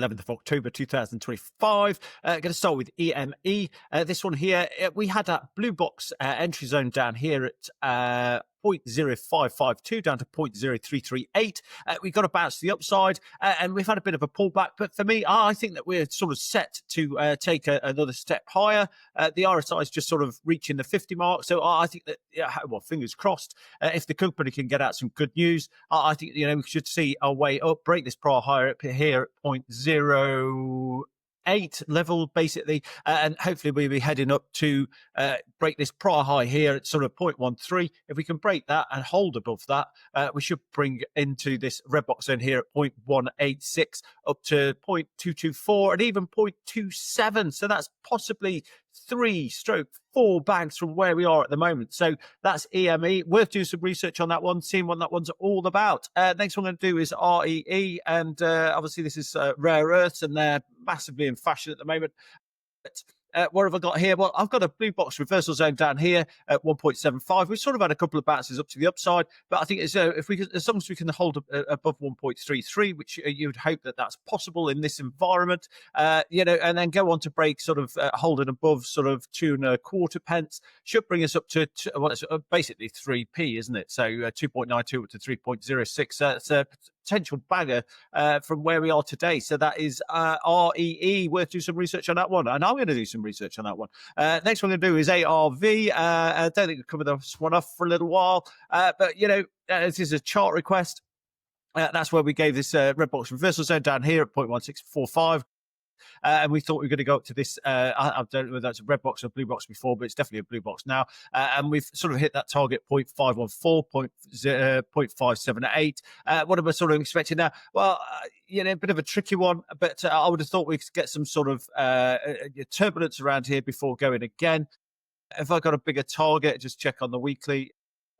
11th of October 2025. Going to start with EME. This one here, we had that blue box entry zone down here at 0.0552 down to 0.0338. We got a bounce to the upside and we've had a bit of a pullback. But for me, I think that we're sort of set to take another step higher. The RSI is just sort of reaching the 50 mark. So I think that, well, fingers crossed, if the company can get out some good news, I think, we should see our way up, break this prior higher up here at 0.08 level, basically, and hopefully we'll be heading up to break this prior high here at sort of 0.13. If we can break that and hold above that, we should bring into this red box zone here at 0.186 up to 0.224 and even 0.27. So that's possibly 3-4 banks from where we are at the moment. So that's EME. Worth doing some research on that one, seeing what that one's all about. Next one I'm going to do is REE, and obviously this is rare earths, and they're massively in fashion at the moment. But what have I got here? Well, I've got a blue box reversal zone down here at 1.75. We've sort of had a couple of bounces up to the upside, but I think it's, if we can, as long as we can hold above 1.33, which you would hope that that's possible in this environment, and then go on to break sort of holding above sort of 2.25 pence, should bring us up to well, it's basically 3p, isn't it? So 2.92 to 3.06. It's a potential bagger from where we are today. So that is REE. Worth doing some research on that one, and I'm going to do some research on that one. Next one I'm going to do is ARV. I don't think we've covered this one off for a little while, but this is a chart request. That's where we gave this red box reversal zone down here at 0.1645. And we thought we were going to go up to this. I don't know whether that's a red box or blue box before, but it's definitely a blue box now. And we've sort of hit that target 0.514, 0.578. What am I sort of expecting now? Well, a bit of a tricky one, but I would have thought we could get some sort of turbulence around here before going again. If I got a bigger target, just check on the weekly.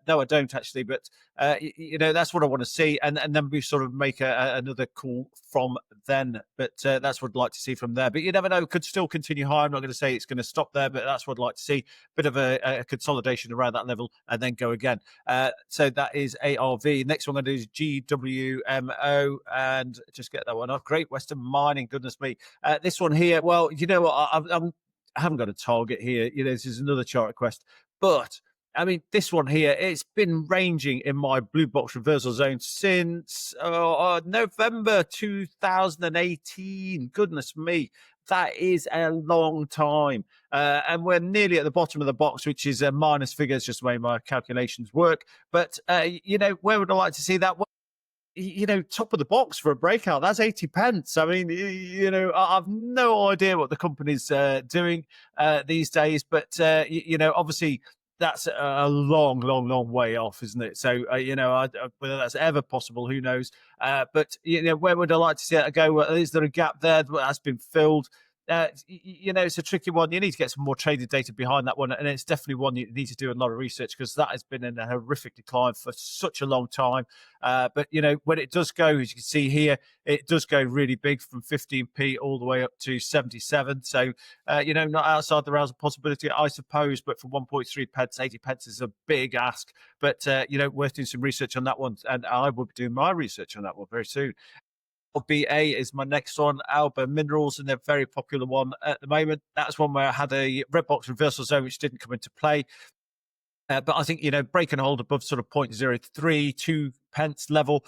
No, I don't actually, but that's what I want to see, and then we sort of make another call from then. But that's what I'd like to see from there. But you never know; it could still continue higher. I'm not going to say it's going to stop there, but that's what I'd like to see. Bit of a consolidation around that level, and then go again. So that is ARV. Next one I'm going to do is GWMO, and just get that one off. Great Western Mining. Goodness me, this one here. Well, you know what? I haven't got a target here. This is another chart request, but I mean, this one here, it's been ranging in my blue box reversal zone since November 2018. Goodness me, that is a long time. And we're nearly at the bottom of the box, which is minus figures, just the way my calculations work. But, where would I like to see that? Top of the box for a breakout, that's 80 pence. I mean, I've no idea what the company's doing these days, but, obviously, that's a long, long, long way off, isn't it? So, whether that's ever possible, who knows? But, where would I like to see that go? Well, is there a gap there that's been filled? It's a tricky one. You need to get some more traded data behind that one. And it's definitely one you need to do a lot of research, because that has been in a horrific decline for such a long time. But, when it does go, as you can see here, it does go really big from 15p all the way up to 77. So, not outside the realms of possibility, I suppose. But for 1.3 pence, 80 pence is a big ask. But, worth doing some research on that one. And I will be doing my research on that one very soon. BA is my next one, Alba Minerals, and they're a very popular one at the moment. That's one where I had a red box reversal zone, which didn't come into play. But I think, break and hold above sort of 0.032 pence level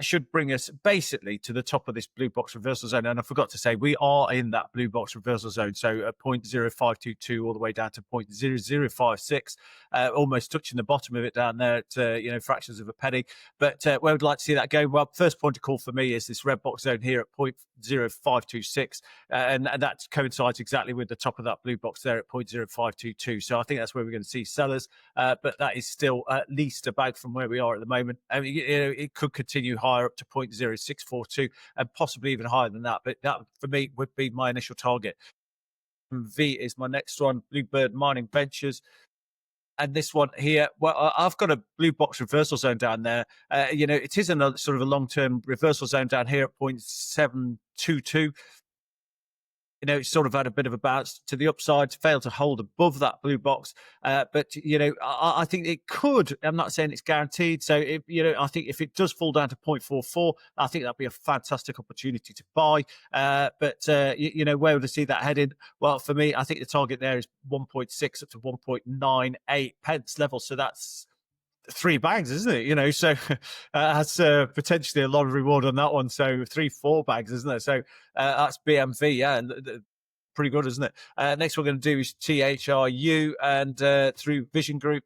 should bring us basically to the top of this blue box reversal zone. And I forgot to say, we are in that blue box reversal zone. So 0.0522 all the way down to 0.0056, almost touching the bottom of it down there at, fractions of a penny. But where would like to see that go? Well, first point of call for me is this red box zone here at 0.0526. And that coincides exactly with the top of that blue box there at 0.0522. So I think that's where we're going to see sellers. But that is still at least about from where we are at the moment. I mean, it could continue higher up to 0.0642 and possibly even higher than that. But that, for me, would be my initial target. V is my next one, Bluebird Mining Ventures. And this one here, well, I've got a blue box reversal zone down there. It is another sort of a long-term reversal zone down here at 0.722. it's sort of had a bit of a bounce to the upside, failed to hold above that blue box. But, I think it could. I'm not saying it's guaranteed. So, I think if it does fall down to 0.44, I think that'd be a fantastic opportunity to buy. But where would I see that heading? Well, for me, I think the target there is 1.6 up to 1.98 pence level. So that's three bags, isn't it? So that's potentially a lot of reward on that one. So 3-4 bags, isn't it? So that's BMV, yeah, and pretty good, isn't it? Next we're going to do is THRU and through Vision Group.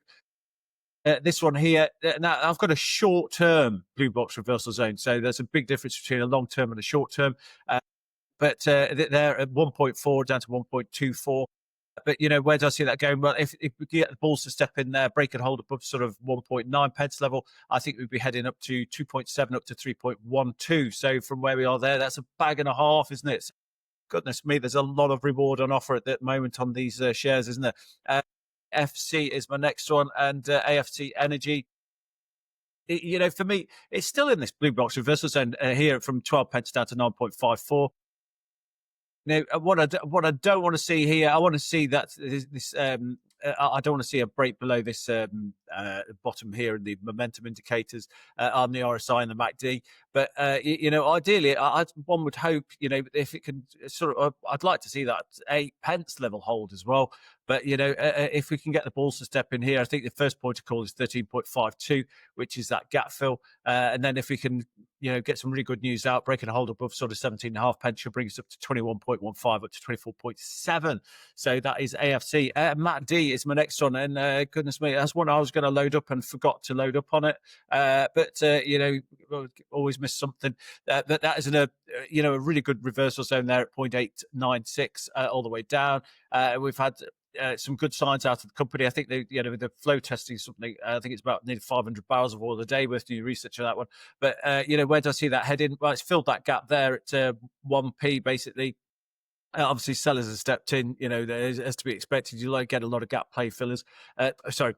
This one here, now I've got a short-term blue box reversal zone. So there's a big difference between a long-term and a short-term. But they're at 1.4 down to 1.24. But, where do I see that going? Well, if we get the balls to step in there, break and hold above sort of 1.9 pence level, I think we'd be heading up to 2.7 up to 3.12. So from where we are there, that's a bag and a half, isn't it? Goodness me, there's a lot of reward on offer at the moment on these shares, isn't there? FC is my next one, and AFC Energy. For me, it's still in this blue box reversal zone here from 12 pence down to 9.54. Now, what I don't want to see here, I want to see that this. I don't want to see a break below this bottom here in the momentum indicators on the RSI and the MACD. But ideally, one would hope, if it can sort of, I'd like to see that 8 pence level hold as well. But if we can get the balls to step in here, I think the first point of call is 13.52, which is that gap fill, and then if we can, get some really good news out, breaking a hold above sort of 17.5 pence, should bring us up to 21.15 up to 24.7. So that is AFC. MACD is my next one, and goodness me, that's one I was going to load up and forgot to load up on it. But always miss something. But that is a really good reversal zone there at 0.896 all the way down. We've had some good signs out of the company. I think the flow testing something. I think it's about nearly 500 barrels of oil a day worth doing research on that one. But where do I see that heading? Well, it's filled that gap there at 1p basically. Obviously, sellers have stepped in. As to be expected, you get a lot of gap players. But where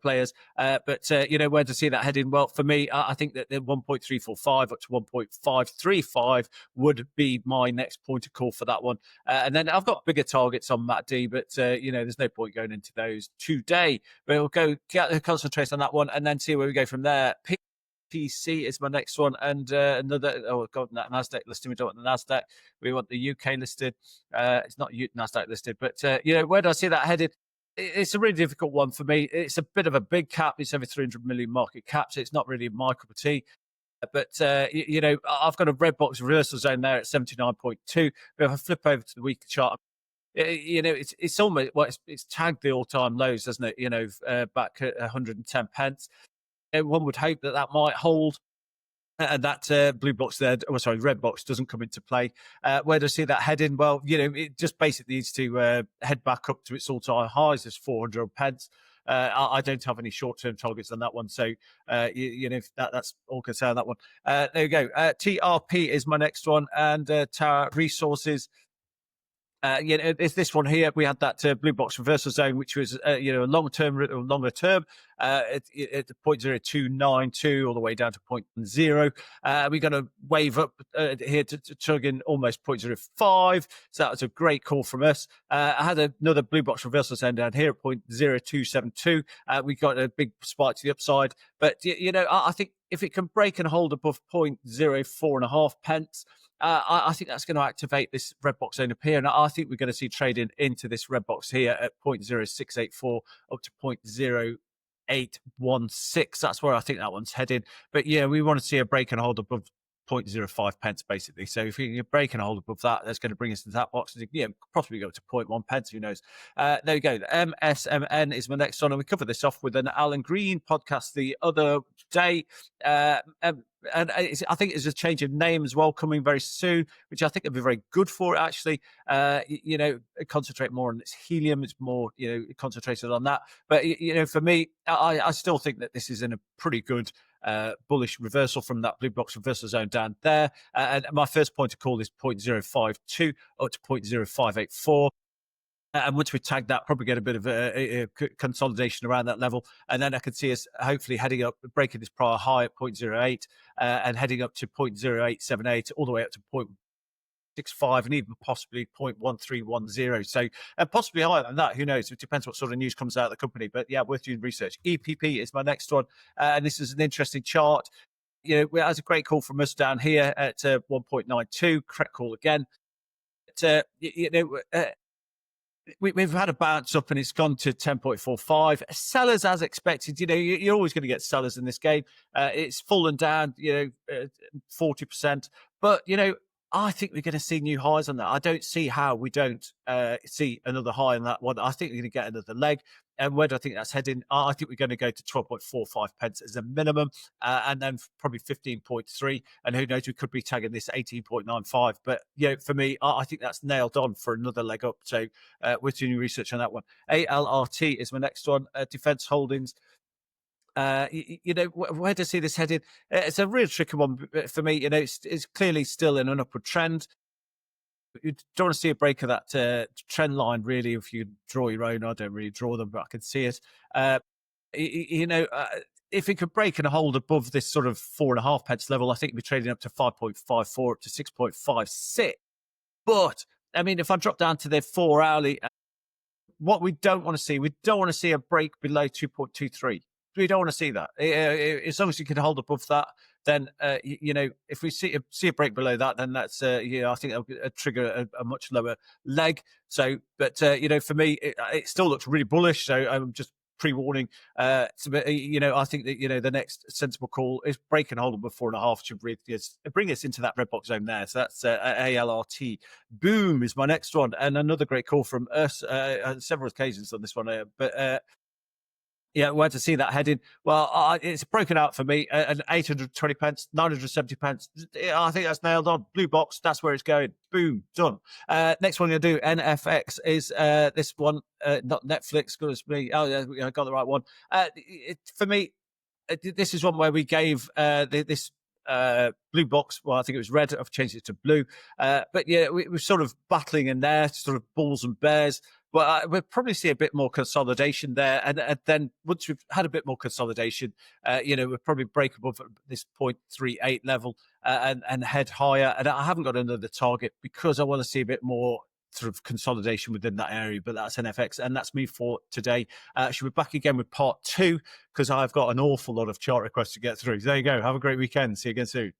to see that heading? Well, for me, I think that the 1.345 up to 1.535 would be my next point of call for that one. And then I've got bigger targets on MACD, but there's no point going into those today. But we'll concentrate on that one and then see where we go from there. PC is my next one, and another. Oh God, that Nasdaq listing. We don't want the Nasdaq. We want the UK listed. It's not Nasdaq listed, but where do I see that headed? It's a really difficult one for me. It's a bit of a big cap. It's over 300 million market cap, so it's not really my cup of tea. But I've got a red box reversal zone there at 79.2. But if I flip over to the weekly chart, it's almost it's tagged the all-time lows, doesn't it? Back at 110 pence. One would hope that might hold, and that blue box there, red box doesn't come into play. Where do I see that heading? Well, it just basically needs to head back up to its all-time highs. There's 400 pence. I don't have any short-term targets on that one, so that's all concerned that one. There you go. TRP is my next one, and Tower Resources. It's this one here. We had that blue box reversal zone, which was a longer term at 0.0292 all the way down to 0.0. We're going to wave up here to chug in almost 0.05. So that was a great call from us. I had another blue box reversal zone down here at 0.0272. We got a big spike to the upside, but I think if it can break and hold above 0.04.5 pence. I think that's going to activate this red box zone up here, and I think we're going to see trading into this red box here at 0.0684 up to 0.0816. That's where I think that one's heading. But we want to see a break and hold above 0.05 pence basically. So if you can break and hold above that, that's going to bring us into that box. Possibly go to 0.1 pence. Who knows? There you go. MSMN is my next one, and we covered this off with an Alan Green podcast the other day. And I think it's a change of name as well coming very soon, which I think would be very good for it actually. Concentrate more on its helium. It's more concentrated on that. But for me, I still think that this is in a pretty good bullish reversal from that blue box reversal zone down there. And my first point of call is 0.052 up to 0.0584. And once we tag that, probably get a bit of a consolidation around that level. And then I could see us hopefully heading up, breaking this prior high at 0.08 and heading up to 0.0878 all the way up to 0.65 and even possibly 0.1310. So possibly higher than that. Who knows? It depends what sort of news comes out of the company. But yeah, worth doing research. EPP is my next one. And this is an interesting chart. That's a great call from us down here at 1.92. Correct call again. But, we've had a bounce up and it's gone to 10.45. Sellers, as expected. You're always going to get sellers in this game. It's fallen down, 40%. But, I think we're going to see new highs on that. I don't see how we don't see another high on that one. I think we're going to get another leg. And where do I think that's heading? I think we're going to go to 12.45 pence as a minimum, and then probably 15.3. And who knows, we could be tagging this 18.95. But, for me, I think that's nailed on for another leg up. So we're doing research on that one. ALRT is my next one. Defense Holdings. Where to see this headed? It's a real tricky one for me. It's clearly still in an upward trend. You don't want to see a break of that trend line, really. If you draw your own, I don't really draw them, but I can see it. If it could break and hold above this sort of 4.5 pence level, I think it'd be trading up to 5.54 up to 6.56. But I mean, if I drop down to the 4 hourly, what we don't want to see a break below 2.23. We don't want to see that. As long as you can hold above that, then if we see a break below that, then that's I think that'll trigger a much lower leg. So, but for me, it still looks really bullish. So I'm just pre-warning. I think that the next sensible call is break and hold above 4.5 to bring us into that red box zone there. So that's ALRT. Boom is my next one, and another great call from us on several occasions on this one. Where to see that heading? Well, it's broken out for me at 820 pence, 970 pence. I think that's nailed on. Blue box, that's where it's going. Boom, done. Next one you'll do, NFX, is this one, not Netflix, goodness me. Oh, yeah, I got the right one. For me, this is one where we gave this blue box. Well, I think it was red. I've changed it to blue. But yeah, we're sort of battling in there, sort of bulls and bears. But we'll probably see a bit more consolidation there. And then once we've had a bit more consolidation, we'll probably break above this 0.38 level and head higher. And I haven't got another target because I want to see a bit more sort of consolidation within that area. But that's NFX. And that's me for today. Should be back again with part 2 because I've got an awful lot of chart requests to get through. So there you go. Have a great weekend. See you again soon.